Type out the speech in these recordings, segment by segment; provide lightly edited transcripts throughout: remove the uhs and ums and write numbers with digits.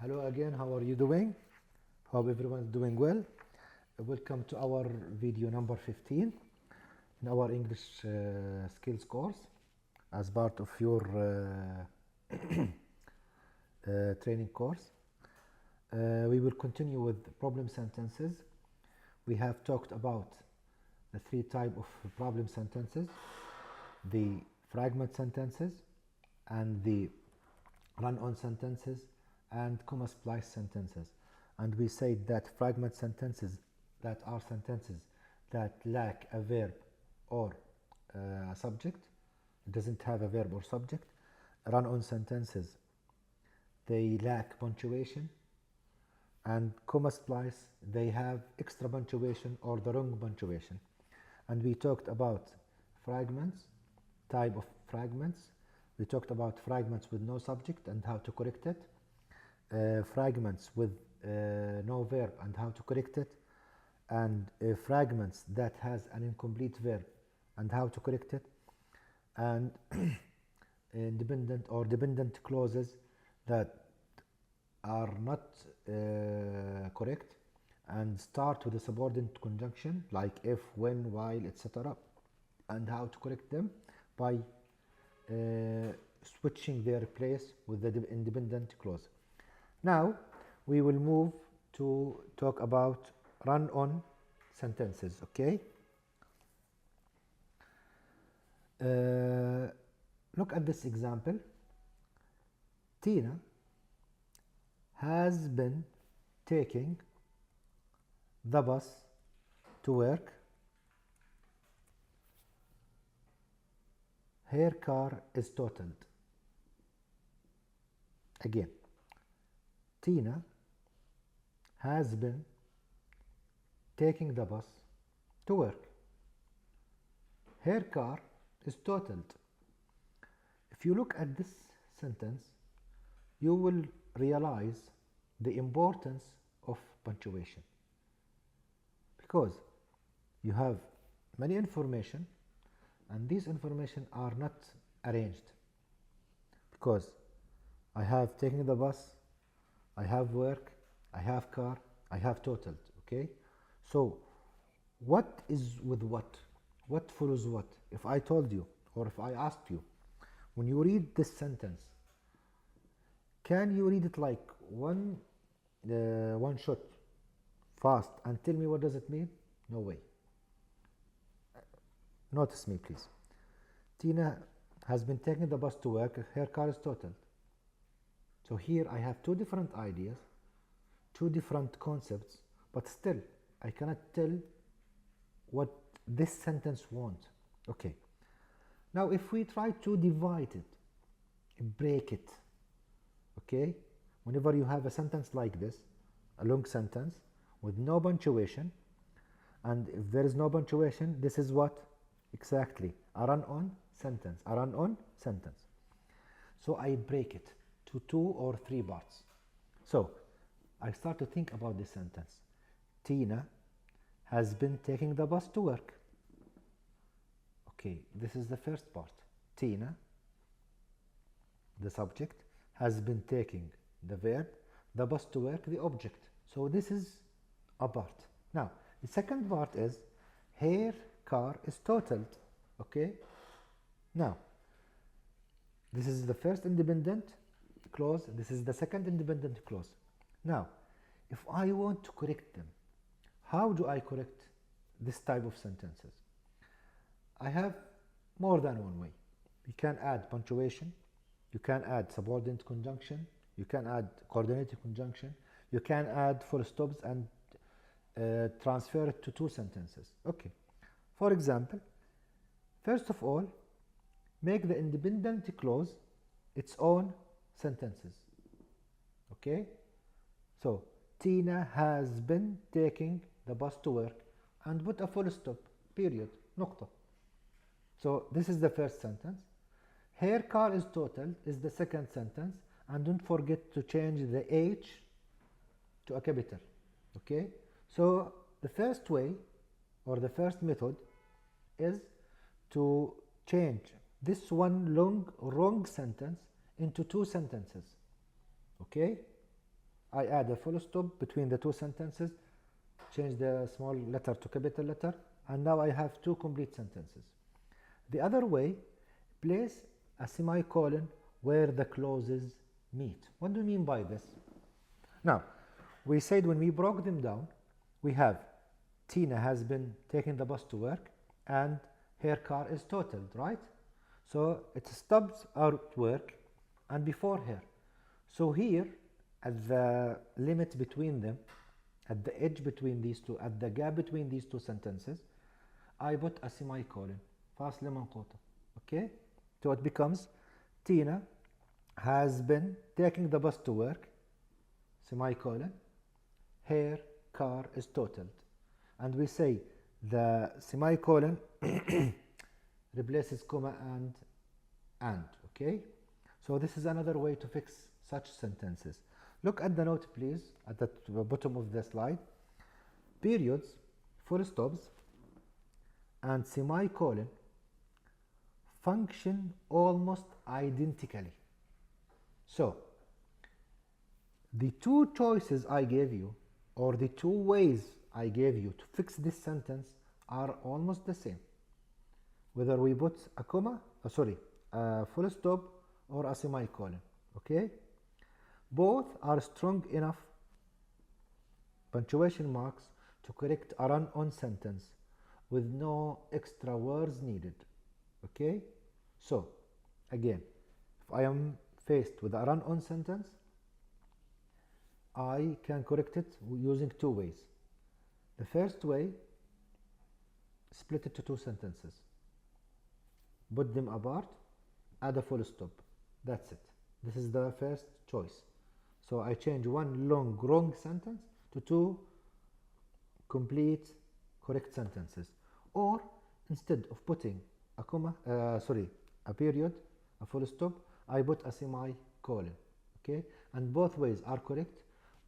Hello again, how are you doing? Hope everyone is doing well. Welcome to our video number 15 in our English skills course as part of your training course. We will continue with problem sentences. We have talked about the three types of problem sentences, the fragment sentences and the run-on sentences and comma splice sentences. And we said that fragment sentences that are sentences that lack a verb or a subject, doesn't have a verb or subject. Run-on sentences, they lack punctuation, and comma splice, they have extra punctuation or the wrong punctuation. And we talked about fragments, type of fragments. We talked about fragments with no subject and how to correct it. Fragments with no verb and how to correct it, and fragments that has an incomplete verb and how to correct it, and independent or dependent clauses that are not correct and start with a subordinate conjunction like if, when, while, etc., and how to correct them by switching their place with the independent clause. Now we will move to talk about run-on sentences, okay? Look at this example. Tina has been taking the bus to work. Her car is totaled. Again, Tina has been taking the bus to work. Her car is totaled. If you look at this sentence, you will realize the importance of punctuation, because you have many information and these information are not arranged, because I have taken the bus, I have work, I have car, I have totaled, okay? So what is with what? What follows what? If I told you, or if I asked you, when you read this sentence, can you read it like one shot, fast, and tell me what does it mean? No way. Notice me, please. Tina has been taking the bus to work, her car is totaled. So here I have two different ideas, two different concepts, but still I cannot tell what this sentence wants. Okay. Now if we try to divide it, break it, okay? Whenever you have a sentence like this, a long sentence with no punctuation, and if there is no punctuation, this is what? Exactly, a run-on sentence, a run-on sentence. So I break it to 2 or 3 parts. So I start to think about this sentence. Tina has been taking the bus to work. Okay, this is the first part. Tina, the subject, has been taking the verb, the bus to work, the object. So this is a part. Now the second part is her car is totaled. Okay, now this is the first independent clause, this is the second independent clause. Now if I want to correct them, how do I correct this type of sentences? I have more than one way. You can add punctuation, you can add subordinate conjunction, you can add coordinated conjunction, you can add full stops and transfer it to 2 sentences. Okay. For example, first of all, make the independent clause its own sentences. Okay? So, Tina has been taking the bus to work, and put a full stop, period, نقطة. So, this is the first sentence. Her car is totaled is the second sentence, and don't forget to change the H to a capital. Okay? So, the first way or the first method is to change this one long wrong sentence into 2 sentences. Okay? I add a full stop between the two sentences, change the small letter to capital letter, and now I have two complete sentences. The other way, place a semicolon where the clauses meet. What do you mean by this? Now, we said when we broke them down, we have Tina has been taking the bus to work and her car is totaled, right? So it stops at work and before her. So here, at the limit between them, at the edge between these two, at the gap between these two sentences, I put a semicolon, فاصلة منقوطة, okay? So it becomes Tina has been taking the bus to work, semicolon, her car is totaled. And we say the semicolon replaces comma and, okay? So this is another way to fix such sentences. Look at the note, please, at the bottom of the slide. Periods, full stops, and semicolon function almost identically. So, the two choices I gave you, or the two ways I gave you to fix this sentence are almost the same. Whether we put a comma, a full stop or a semicolon, okay? Both are strong enough punctuation marks to correct a run-on sentence with no extra words needed, okay? So, again, if I am faced with a run-on sentence, I can correct it using two ways. The first way, split it to two sentences. Put them apart, add a full stop. That's it. This is the first choice. So I change one long, wrong sentence to two complete, correct sentences. Or instead of putting a comma, a period, a full stop, I put a semicolon. Okay, and both ways are correct.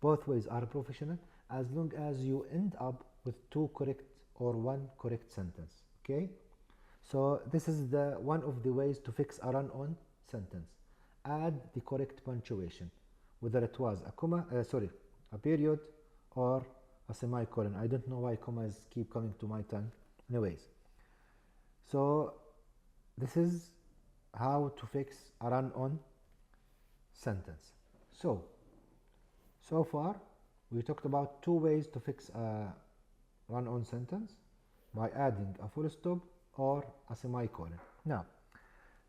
Both ways are professional, as long as you end up with two correct or one correct sentence. Okay, so this is the one of the ways to fix a run-on sentence. Add the correct punctuation, whether it was a comma, a period or a semicolon. I don't know why commas keep coming to my tongue. Anyways, so this is how to fix a run-on sentence. So far we talked about two ways to fix a run-on sentence by adding a full stop or a semicolon. Now,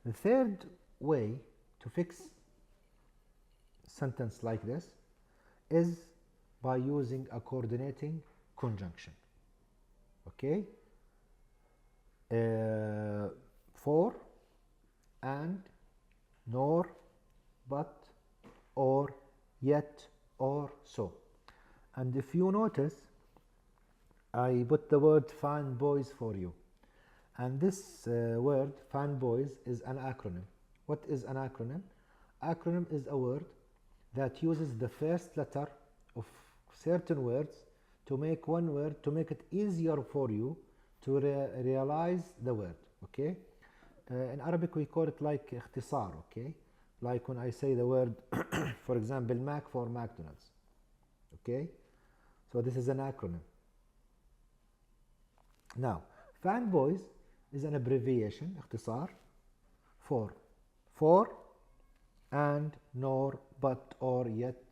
the third way to fix sentence like this is by using a coordinating conjunction. Okay, for, and, nor, but, or, yet, or, so. And if you notice, I put the word fanboys for you, and this word fanboys is an acronym. What is an acronym? Acronym is a word that uses the first letter of certain words to make one word, to make it easier for you to realize the word. Okay, in Arabic we call it like اختصار. Okay, like when I say the word for example Mac for McDonald's. Okay, so this is an acronym. Now, fanboys is an abbreviation, اختصار, for, and, nor, but, or, yet,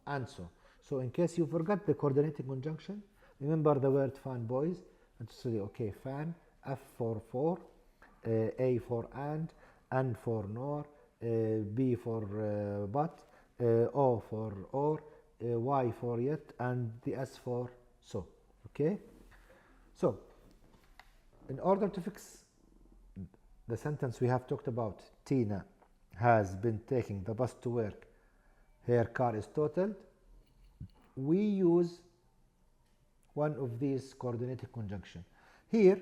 and so. So in case you forgot the coordinating conjunction, remember the word fanboys and say, okay, fan, F for, A for and, N for nor, B for but, O for or, Y for yet, and the S for so. Okay? So, in order to fix the sentence we have talked about, Tina has been taking the bus to work, her car is totaled, we use one of these coordinating conjunction. Here,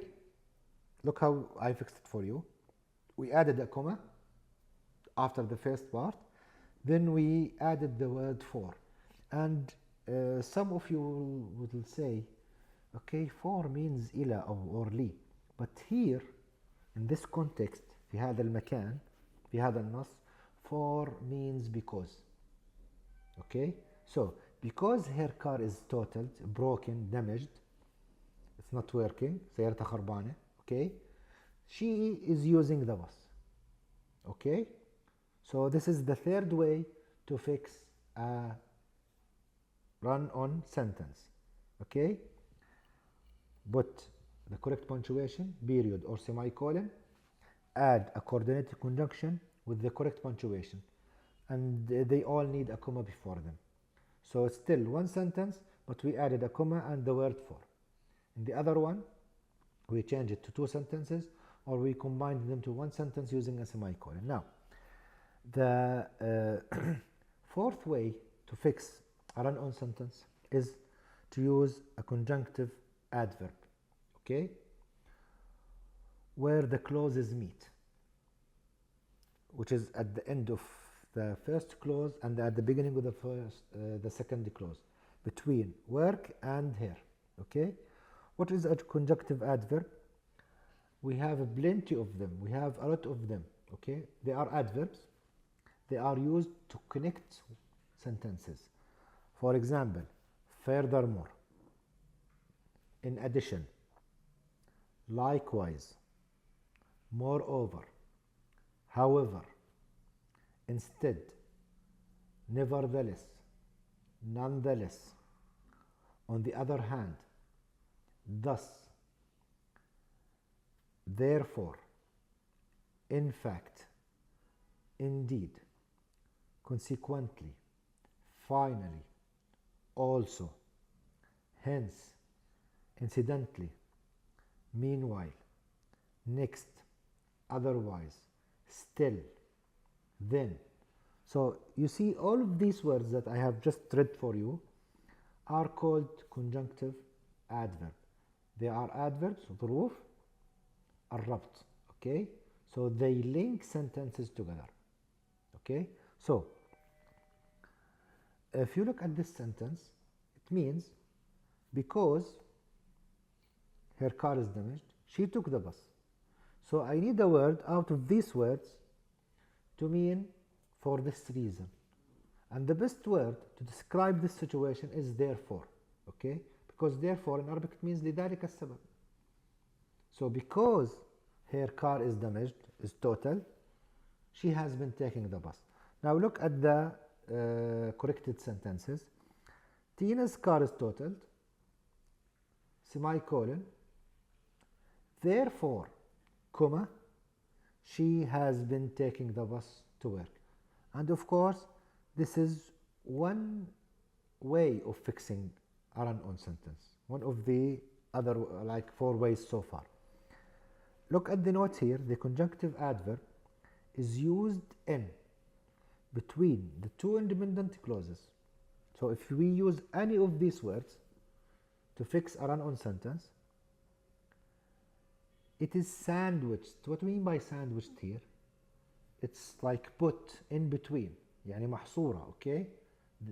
look how I fixed it for you. We added a comma after the first part, then we added the word for. And some of you will say, okay, for means إلى or li. But here, in this context, في هذا المكان, في هذا النص, for means because. Okay, So because her car is totaled, broken, damaged, it's not working, سيارتها خربانة, okay, she is using the bus. Okay, so this is the third way to fix a run-on sentence. Okay, put the correct punctuation, period or semicolon, add a coordinated conjunction with the correct punctuation, and they all need a comma before them. So it's still one sentence, but we added a comma and the word for. In the other one, we change it to two sentences, or we combine them to one sentence using a semicolon. Now, the fourth way to fix a run-on sentence is to use a conjunctive adverb, okay, where the clauses meet, which is at the end of the first clause and at the beginning of the second clause, between work and here. Okay, what is a conjunctive adverb? We have plenty of them. We have a lot of them. Okay, they are adverbs. They are used to connect sentences. For example, furthermore, in addition, likewise, moreover, however, instead, nevertheless, nonetheless, on the other hand, thus, therefore, in fact, indeed, consequently, finally, also, hence, incidentally, meanwhile, next, otherwise, still, then. So you see all of these words that I have just read for you are called conjunctive adverb. They are adverbs, ظروف الربط. Okay, so they link sentences together. Okay, so if you look at this sentence, it means because her car is damaged, she took the bus. So I need a word out of these words to mean for this reason. And the best word to describe this situation is therefore. Okay, because therefore in Arabic it means لذلك السبب. So because her car is damaged, is total, she has been taking the bus. Now look at the corrected sentences. Tina's car is totaled, semicolon, therefore, comma, she has been taking the bus to work. And of course, this is one way of fixing a run-on sentence. One of the other, like 4 ways so far. Look at the notes here. The conjunctive adverb is used in between the two independent clauses. So if we use any of these words to fix a run-on sentence, it is sandwiched. What do we mean by sandwiched here? It's like put in between, يعني محصورة, okay?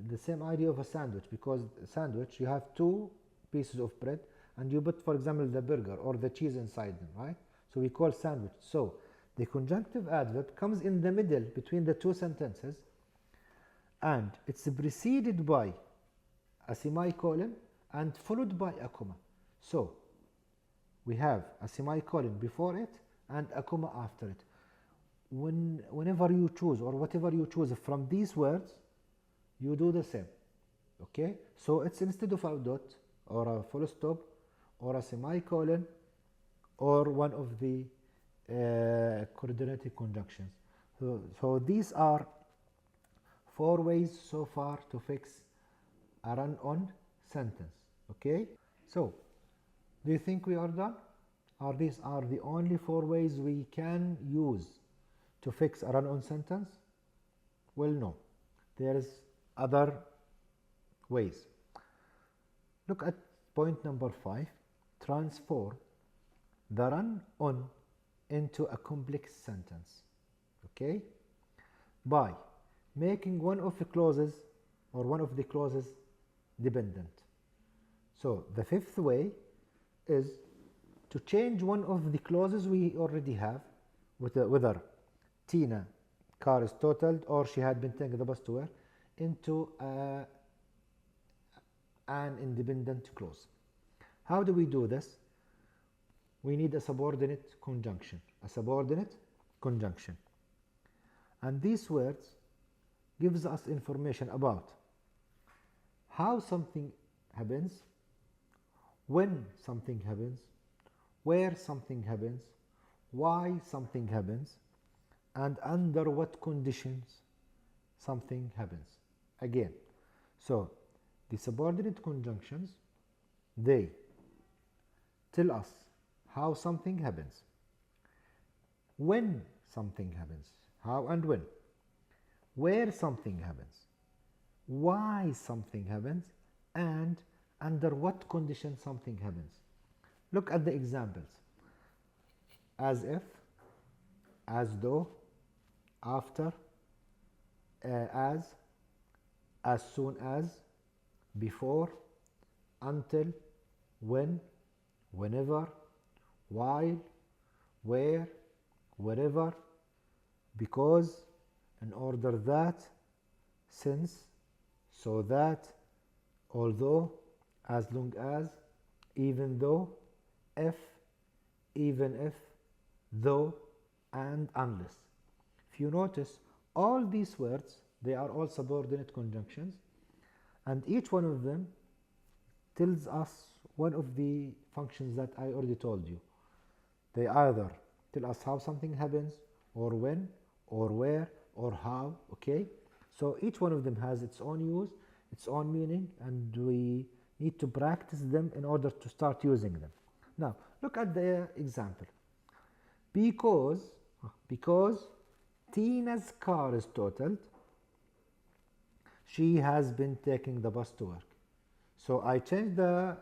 The same idea of a sandwich, because a sandwich you have two pieces of bread and you put, for example, the burger or the cheese inside them, right? So we call sandwich. So the conjunctive adverb comes in the middle between the two sentences and it's preceded by a semicolon and followed by a comma. So we have a semicolon before it and a comma after it. Whenever you choose or whatever you choose from these words, you do the same. Okay, so it's instead of a dot or a full stop or a semicolon or one of the coordinated conjunctions. So these are 4 ways so far to fix a run-on sentence. Okay, so do you think we are done? Or these are the only 4 ways we can use to fix a run-on sentence? Well, no, there is other ways. Look at point number 5. Transform the run-on into a complex sentence. Okay, by making one of the clauses dependent. So the 5th way is to change one of the clauses we already have, whether Tina car is totaled or she had been taking the bus to work, into a an independent clause. How do we do this? We need a subordinate conjunction, and these words gives us information about how something happens, when something happens, where something happens, why something happens, and under what conditions something happens. Again, so the subordinate conjunctions, they tell us how something happens, when something happens, how and when, where something happens, why something happens, and under what condition something happens. Look at the examples. As if, as though, after, as soon as, before, until, when, whenever, while, where, wherever, because, in order that, since, so that, although, as long as, even though, if, even if, though, and unless. If you notice, all these words, they are all subordinate conjunctions, and each one of them tells us one of the functions that I already told you. They either tell us how something happens, or when, or where, or how, okay? So each one of them has its own use, its own meaning, and we need to practice them in order to start using them. Now, look at the example. Because Tina's car is totaled, she has been taking the bus to work. So I changed the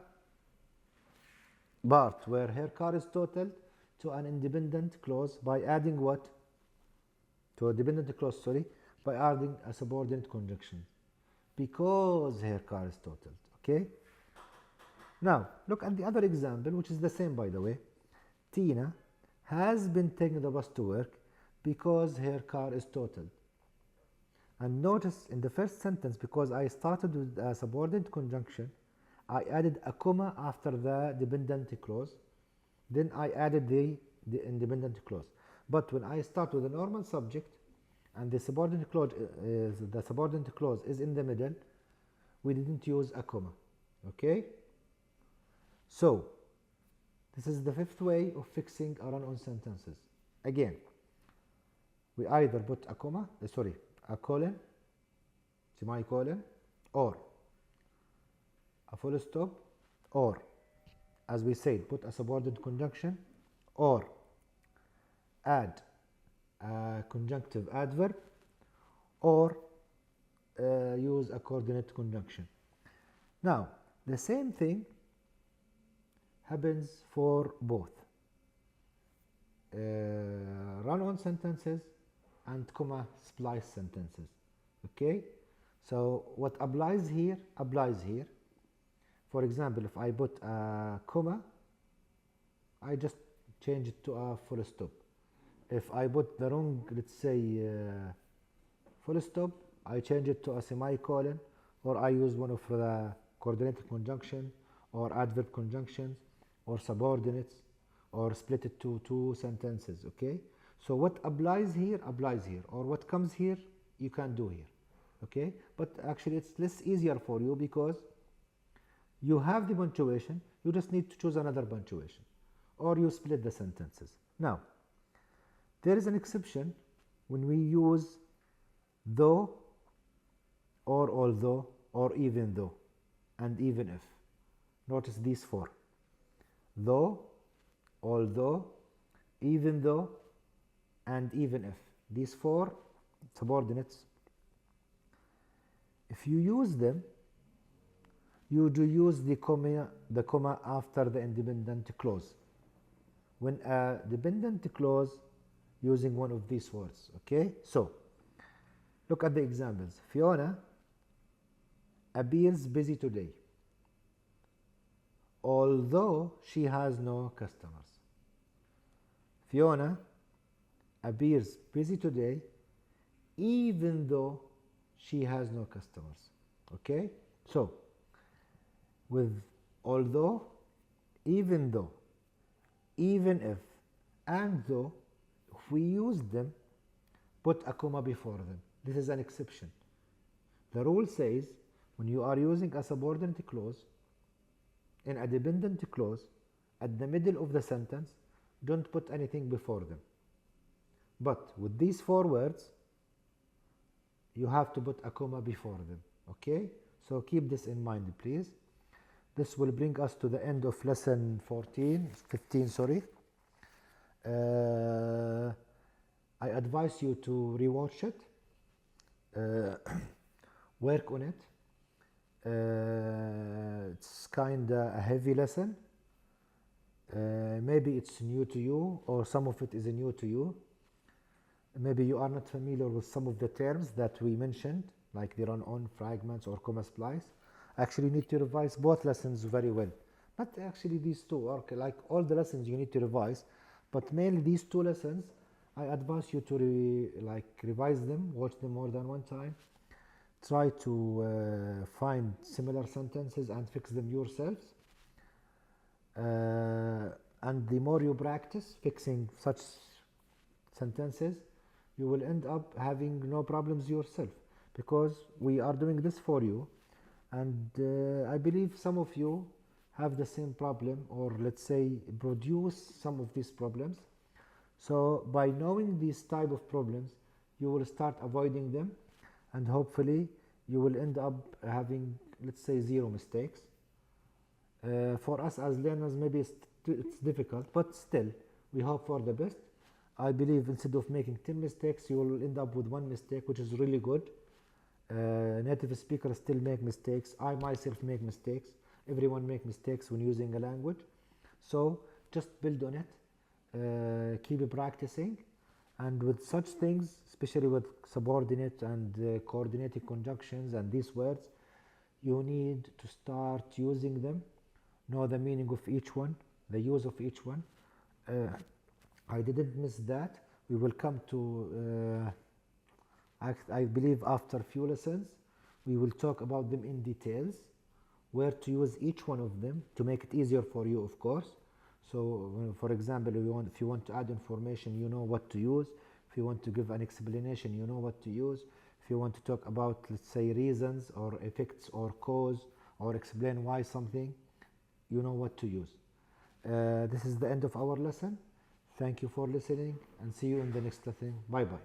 part where her car is totaled to an independent clause by adding what? To a dependent clause, sorry, by adding a subordinate conjunction. Because her car is totaled, okay? Now, look at the other example, which is the same, by the way. Tina has been taking the bus to work because her car is totaled. And notice in the first sentence, because I started with a subordinate conjunction, I added a comma after the dependent clause. Then I added the independent clause. But when I start with a normal subject and the subordinate clause is in the middle, we didn't use a comma. Okay? So, this is the fifth way of fixing a run-on sentences. Again, we either put a comma, a colon, semicolon, or a full stop, or, as we said, put a subordinate conjunction, or add a conjunctive adverb, or use a coordinate conjunction. Now, the same thing happens for both run-on sentences and comma splice sentences. Okay, so what applies here applies here. For example, if I put a comma, I just change it to a full stop. If I put the wrong, let's say, full stop, I change it to a semicolon, or I use one of the coordinated conjunction or adverb conjunctions or subordinates, or split it to two sentences. Okay, so what applies here, or what comes here, you can do here. Okay, but actually it's less easier for you because you have the punctuation, you just need to choose another punctuation, or you split the sentences. Now, there is an exception when we use though, or although, or even though, and even if. Notice these four: though, although, even though, and even if. These four subordinates, if you use them, you do use the comma after the independent clause when a dependent clause using one of these words. Okay, so look at the examples. Fiona appears busy today, although she has no customers. Fiona appears busy today, even though she has no customers. Okay, so with although, even though, even if, and though. If we use them, put a comma before them. This is an exception. The rule says when you are using a subordinate clause in a dependent clause at the middle of the sentence, don't put anything before them. But with these four words, you have to put a comma before them. Okay? So keep this in mind, please. This will bring us to the end of lesson 15, sorry. I advise you to rewatch it, work on it. It's kind of a heavy lesson. Maybe it's new to you, or some of it is new to you. Maybe you are not familiar with some of the terms that we mentioned, like the run-on, fragments, or comma splice. Actually, you need to revise both lessons very well. Not actually these two, or like all the lessons you need to revise, but mainly these two lessons. I advise you to revise them, watch them more than one time. Try to find similar sentences and fix them yourselves. And the more you practice fixing such sentences, you will end up having no problems yourself, because we are doing this for you, and I believe some of you have the same problem, or let's say produce some of these problems. So by knowing these type of problems, you will start avoiding them, and hopefully you will end up having, let's say, zero mistakes. For us as learners, maybe it's difficult, but still we hope for the best. I believe instead of making 10 mistakes, you will end up with one mistake, which is really good. Native speakers still make mistakes. I myself make mistakes. Everyone makes mistakes when using a language. So just build on it. Keep practicing, and with such things, especially with subordinate and coordinating conjunctions and these words, you need to start using them, know the meaning of each one, the use of each one. I didn't miss that. We will come to, I believe after a few lessons, we will talk about them in details, where to use each one of them to make it easier for you, of course. So, for example, if you want to add information, you know what to use. If you want to give an explanation, you know what to use. If you want to talk about, let's say, reasons or effects or cause, or explain why something, you know what to use. This is the end of our lesson. Thank you for listening, and see you in the next lesson. Bye bye.